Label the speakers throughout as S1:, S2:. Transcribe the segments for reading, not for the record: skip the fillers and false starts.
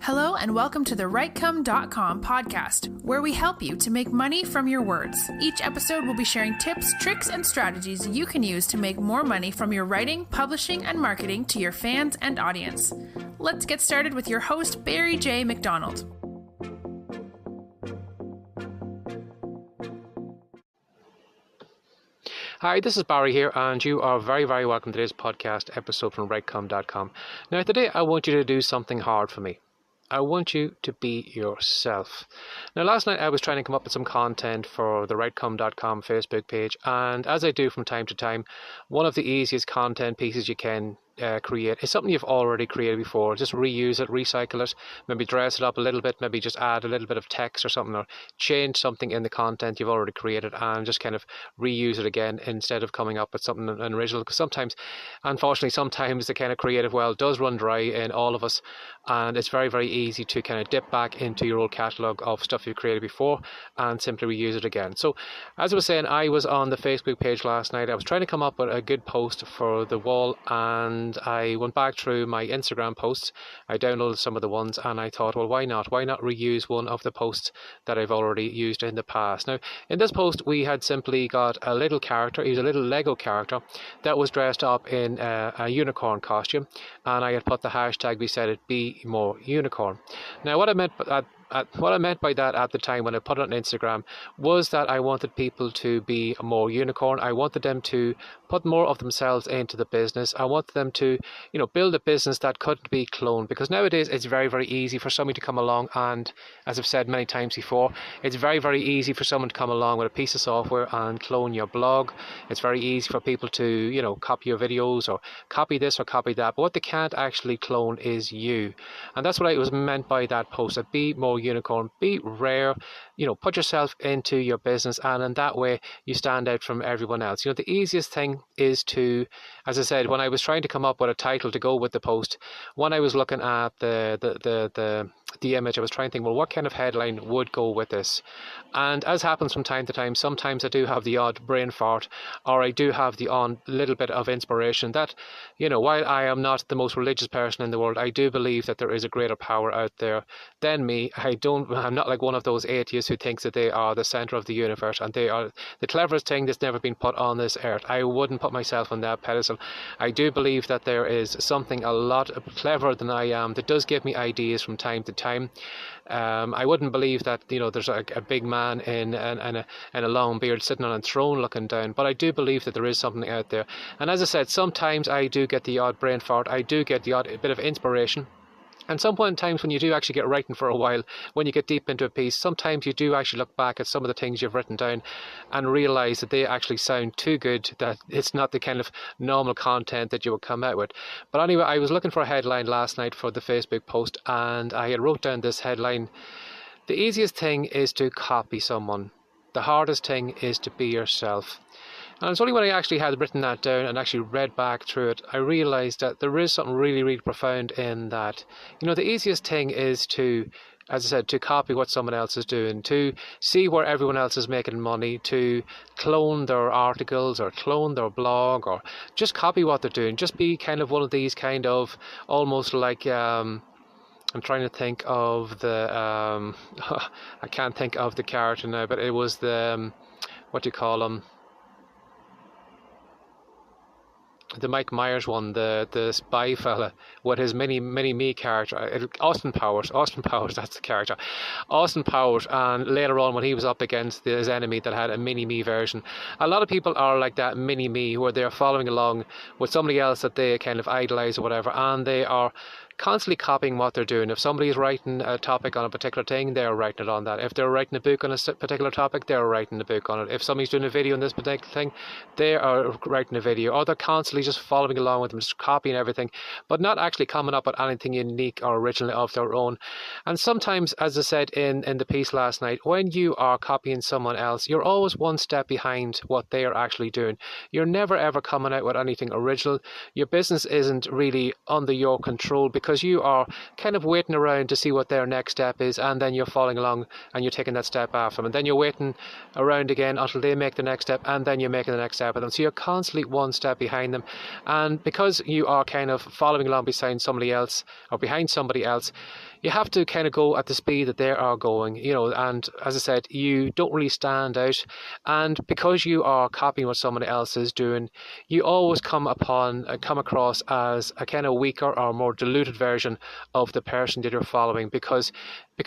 S1: Hello and welcome to the Writecome.com podcast, where we help you to make money from your words. Each episode will be sharing tips, tricks, and strategies you can use to make more money from your writing, publishing, and marketing to your fans and audience. Let's get started with your host, Barry J. McDonald.
S2: Hi, this is Barry here, and you are very, very welcome to today's podcast episode from Writecome.com. Now, today I want you to do something hard for me. I want you to be yourself. Now, last night I was trying to come up with some content for the Writecome.com Facebook page, and as I do from time to time, one of the easiest content pieces you can create is something you've already created before. Just reuse it, recycle it, maybe dress it up a little bit, maybe just add a little bit of text or something, or change something in the content you've already created and just kind of reuse it again instead of coming up with something original. Because sometimes, unfortunately, the kind of creative well does run dry in all of us, and it's very, very easy to kind of dip back into your old catalogue of stuff you created before and simply reuse it again. So, as I was saying, I was on the Facebook page last night. I was trying to come up with a good post for the wall, and I went back through my Instagram posts. I downloaded some of the ones, and I thought, well, why not? Why not reuse one of the posts that I've already used in the past? Now, in this post, we had simply got a little character. He was a little Lego character that was dressed up in a unicorn costume, and I had put the hashtag beside it, Be More Unicorn. Now, what I meant by that at the time when I put it on Instagram was that I wanted people to be more unicorn. I wanted them to put more of themselves into the business. I wanted them to, build a business that couldn't be cloned, because nowadays it's very, very easy for somebody to come along and, as I've said many times before, it's very, very easy for someone to come along with a piece of software and clone your blog. It's very easy for people to, copy your videos or copy this or copy that. But what they can't actually clone is you. And that's what I was meant by that post, that be more unicorn, be rare, put yourself into your business, and in that way you stand out from everyone else. The easiest thing is to, as I said, when I was trying to come up with a title to go with the post, when I was looking at the image, I was trying to think, well, what kind of headline would go with this? And as happens from time to time, sometimes I do have the odd brain fart, or I do have the odd little bit of inspiration that, while I am not the most religious person in the world, I do believe that there is a greater power out there than me. I'm not like one of those atheists who thinks that they are the center of the universe and they are the cleverest thing that's never been put on this earth. I wouldn't put myself on that pedestal. I do believe that there is something a lot cleverer than I am that does give me ideas from time to time. I wouldn't believe that there's a big man in a long beard sitting on a throne looking down, but I do believe that there is something out there. And as I said, sometimes I do get the odd brain fart, I do get the odd bit of inspiration. And some point in times when you do actually get writing for a while, when you get deep into a piece, sometimes you do actually look back at some of the things you've written down and realise that they actually sound too good, that it's not the kind of normal content that you would come out with. But anyway, I was looking for a headline last night for the Facebook post, and I had wrote down this headline: the easiest thing is to copy someone. The hardest thing is to be yourself. And it's only when I actually had written that down and actually read back through it, I realised that there is something really, really profound in that. The easiest thing is to, as I said, to copy what someone else is doing, to see where everyone else is making money, to clone their articles or clone their blog or just copy what they're doing. Just be kind of one of these kind of almost like... I'm trying to think of the... I can't think of the character now, but it was the... what do you call him? The Mike Myers one, the spy fella with his mini-me character, Austin Powers, that's the character, Austin Powers. And later on when he was up against his enemy that had a mini-me version, a lot of people are like that mini-me, where they're following along with somebody else that they kind of idolize or whatever, and they are constantly copying what they're doing. If somebody is writing a topic on a particular thing, they're writing it on that. If they're writing a book on a particular topic, they're writing a book on it. If somebody's doing a video on this particular thing, they are writing a video. Or they're constantly just following along with them, just copying everything, but not actually coming up with anything unique or originally of their own. And sometimes, as I said in the piece last night, when you are copying someone else, you're always one step behind what they are actually doing. You're never ever coming out with anything original. Your business isn't really under your control, because you are kind of waiting around to see what their next step is, and then you're following along and you're taking that step after them, and then you're waiting around again until they make the next step, and then you're making the next step with them. So you're constantly one step behind them, and because you are kind of following along beside somebody else or behind somebody else, you have to kind of go at the speed that they are going, and as I said, you don't really stand out. And because you are copying what someone else is doing, you always come across as a kind of weaker or more diluted version of the person that you're following, because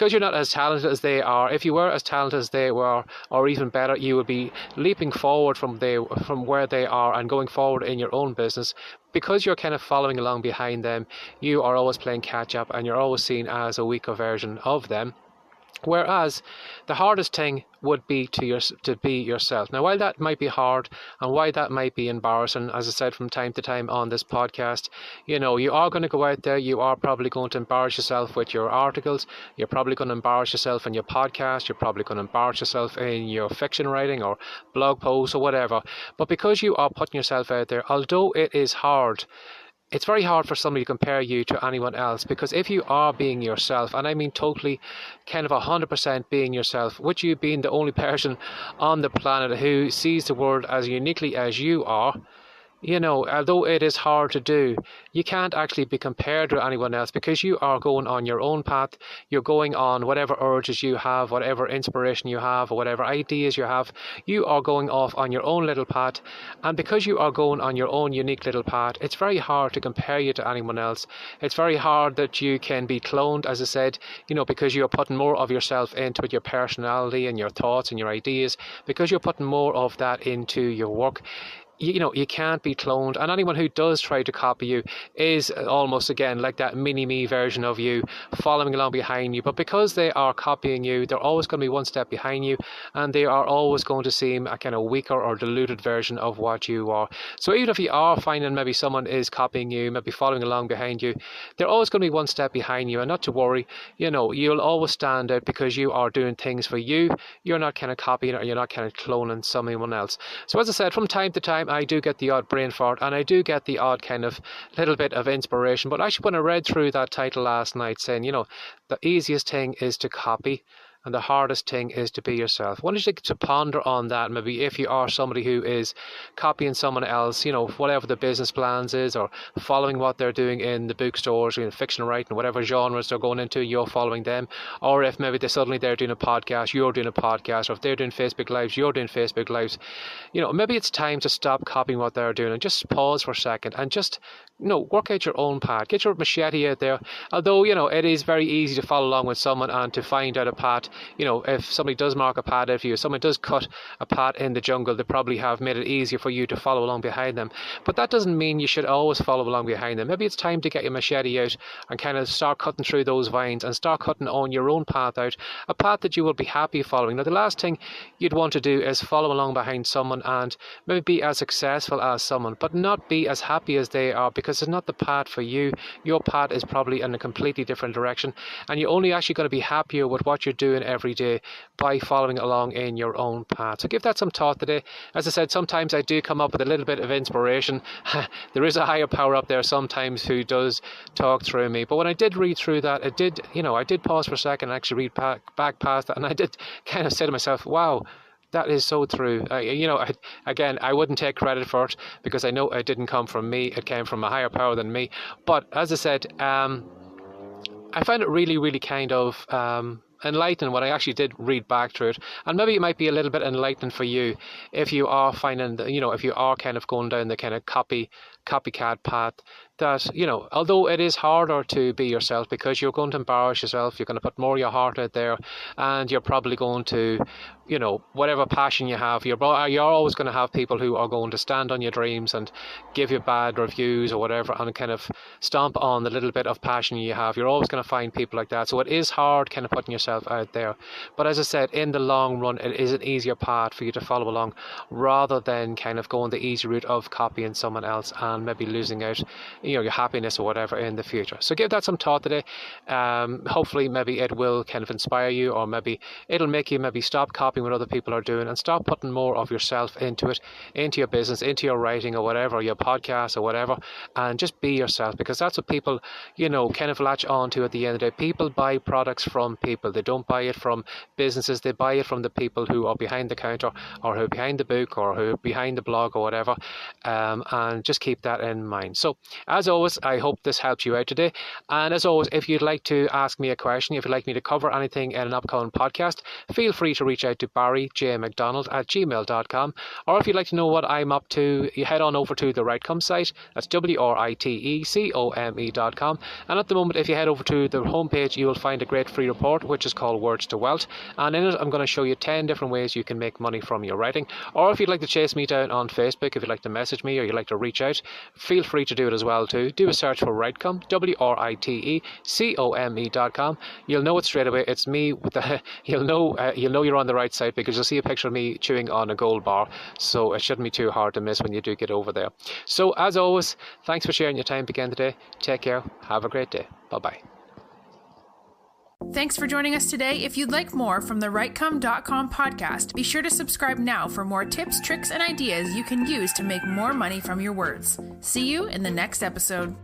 S2: you're not as talented as they are. If you were as talented as they were, or even better, you would be leaping forward from where they are and going forward in your own business. Because you're kind of following along behind them, you are always playing catch up, and you're always seen as a weaker version of them. Whereas the hardest thing would be to be yourself. Now, while that might be hard and while that might be embarrassing, as I said from time to time on this podcast, you are going to go out there, you are probably going to embarrass yourself with your articles, you're probably going to embarrass yourself in your podcast, you're probably going to embarrass yourself in your fiction writing or blog posts or whatever. But because you are putting yourself out there, although it is hard, it's very hard for somebody to compare you to anyone else, because if you are being yourself, and I mean totally kind of 100% being yourself, with you being the only person on the planet who sees the world as uniquely as you are, although it is hard to do, you can't actually be compared to anyone else, because you are going on your own path. You're going on whatever urges you have, whatever inspiration you have, or whatever ideas you have. You are going off on your own little path. And because you are going on your own unique little path, it's very hard to compare you to anyone else. It's very hard that you can be cloned, as I said, because you're putting more of yourself into it, your personality and your thoughts and your ideas, because you're putting more of that into your work. You can't be cloned, and anyone who does try to copy you is almost, again, like that mini-me version of you following along behind you. But because they are copying you, they're always going to be one step behind you, and they are always going to seem a kind of weaker or diluted version of what you are. So even if you are finding maybe someone is copying you, maybe following along behind you, they're always going to be one step behind you. And not to worry, you'll always stand out because you are doing things for you. You're not kind of copying or you're not kind of cloning someone else. So as I said, from time to time, I do get the odd brain fart, and I do get the odd kind of little bit of inspiration. But actually, when I read through that title last night saying, the easiest thing is to copy and the hardest thing is to be yourself, I wanted you to ponder on that. Maybe if you are somebody who is copying someone else, whatever the business plans is, or following what they're doing in the bookstores, fiction writing, whatever genres they're going into, you're following them. Or if maybe they're doing a podcast, you're doing a podcast. Or if they're doing Facebook Lives, you're doing Facebook Lives. Maybe it's time to stop copying what they're doing and just pause for a second and just work out your own path. Get your machete out there. Although, it is very easy to follow along with someone and to find out a path. If somebody does mark a path out for you, if someone does cut a path in the jungle, they probably have made it easier for you to follow along behind them. But that doesn't mean you should always follow along behind them. Maybe it's time to get your machete out and kind of start cutting through those vines and start cutting on your own path out, a path that you will be happy following. Now, the last thing you'd want to do is follow along behind someone and maybe be as successful as someone, but not be as happy as they are, because it's not the path for you. Your path is probably in a completely different direction, and you're only actually going to be happier with what you're doing every day by following along in your own path. So give that some thought today. As I said, sometimes I do come up with a little bit of inspiration. There is a higher power up there sometimes who does talk through me. But when I did read through that, I did pause for a second and actually read back past that, and I did kind of say to myself, wow, that is so true. I wouldn't take credit for it, because I know it didn't come from me. It came from a higher power than me. But as I said, I find it really, really kind of enlightening when I actually did read back through it. And maybe it might be a little bit enlightening for you if you are finding, if you are kind of going down the kind of copycat path, that, although it is harder to be yourself because you're going to embarrass yourself, you're going to put more of your heart out there, and you're probably going to, whatever passion you have, you're always going to have people who are going to stand on your dreams and give you bad reviews or whatever, and kind of stomp on the little bit of passion you have. You're always going to find people like that. So it is hard kind of putting yourself out there. But as I said, in the long run, it is an easier path for you to follow along, rather than kind of going the easy route of copying someone else and maybe losing out your happiness or whatever in the future. So give that some thought today. Hopefully maybe it will kind of inspire you, or maybe it'll make you maybe stop copying what other people are doing and start putting more of yourself into it, into your business, into your writing or whatever, your podcast or whatever, and just be yourself, because that's what people kind of latch on to at the end of the day. People buy products from people. They don't buy it from businesses. They buy it from the people who are behind the counter, or who are behind the book, or who are behind the blog or whatever, and just keep that in mind. So, as always, I hope this helped you out today. And as always, if you'd like to ask me a question, if you'd like me to cover anything in an upcoming podcast, feel free to reach out to barryjmcdonald@gmail.com. Or if you'd like to know what I'm up to, you head on over to the Rightcome site. That's WRITECOME.com. And at the moment, if you head over to the homepage, you will find a great free report, which is called Words to Wealth. And in it, I'm going to show you 10 different ways you can make money from your writing. Or if you'd like to chase me down on Facebook, if you'd like to message me or you'd like to reach out, feel free to do it as well too. Do a search for Rightcome, WRITECOME.com. You'll know it straight away. It's me with the you'll know you're on the right side, because you'll see a picture of me chewing on a gold bar. So it shouldn't be too hard to miss when you do get over there. So as always, thanks for sharing your time again today. Take care. Have a great day. Bye-bye.
S1: Thanks for joining us today. If you'd like more from the Rightcome.com podcast, be sure to subscribe now for more tips, tricks, and ideas you can use to make more money from your words. See you in the next episode.